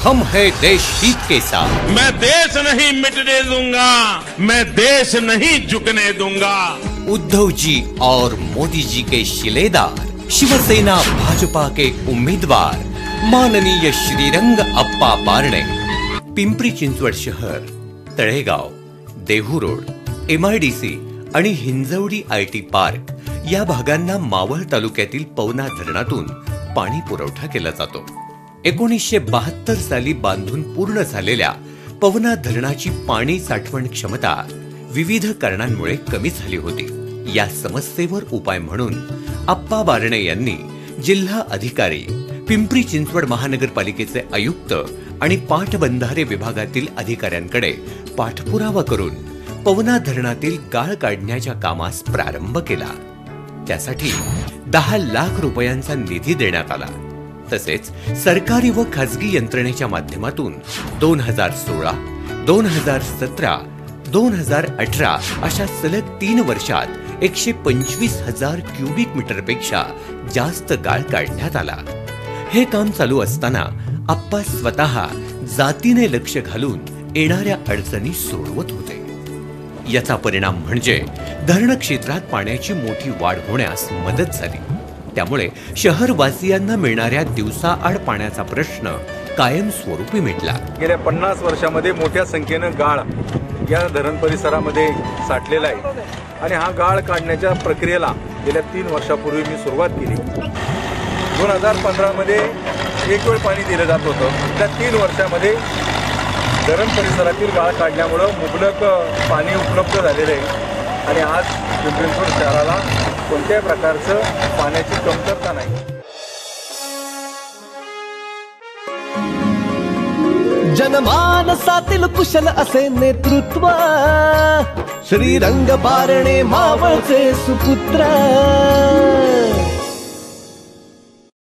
हम है देश हित के साथ। मैं देश नहीं मिटने दूंगा, मैं देश नहीं झुकने दूंगा। उद्धव जी और मोदी जी के शिलेदार, शिवसेना भाजपा के उम्मीदवार माननीय श्रीरंग अप्पा बारणे। पिंपरी चिंचवड शहर, तळेगाव, देहू रोड, MIDC आणि हिंजवडी IT पार्क या भागांना मावळ तालुक्यातील पवना धरणातून पाणी पुरवठा केला जातो। 1972 साली बांधून पूर्ण झालेल्या पवना धरणाची पाणी साठवण क्षमता विविध कारणांमुळे कमी झाली होती। या समस्येवर उपाय म्हणून अप्पा बारणे यांनी जिल्हा अधिकारी, पिंपरी चिंचवड महानगरपालिकेचे आयुक्त आणि पाटबंधारे विभागातील अधिकाऱ्यांकडे पाठपुरावा करून पवना धरणातील गाळ काढण्याच्या कामास प्रारंभ केला। त्यासाठी 10 लाख रुपयांचा निधी देण्यात आला। तसेच सरकारी व खासगी यंत्रणेच्या माध्यमातून 2016, 2017, 2018 अशा सलग 3 वर्षात 125,000 क्युबिक मीटरपेक्षा जास्त गाळ काढण्यात आला। हे काम चालू असताना अप्पा स्वतः जातीने लक्ष घालून येणाऱ्या अडचणी सोडवत होते। याचा परिणाम म्हणजे धरण क्षेत्रात पाण्याची मोठी वाढ होण्यास मदत झाली। त्यामुळे शहरवासियांना मिळणाऱ्या दिवसाआड पाण्याचा प्रश्न कायमस्वरूपी मिटला। गेल्या 50 वर्षांमध्ये मोठ्या संख्येने गाळ या धरण परिसरामध्ये साठलेला आहे आणि हा गाळ काढण्याच्या प्रक्रियेला गेल्या 3 वर्षापूर्वी मी सुरुवात केली। 2015 मध्ये एक वेळ पाणी दिलं जात होतं। त्या 3 वर्षांमध्ये धरण परिसरातील गाळ काढल्यामुळे मुबलक पाणी उपलब्ध झालेलं आहे आणि आज पिंपरी चिंचवड शहराला कोणत्याही प्रकारचं पाण्याची कमतरता नाही। जनमानसातील कुशल असे नेतृत्व, श्रीरंग बारणे मावळचे सुपुत्र।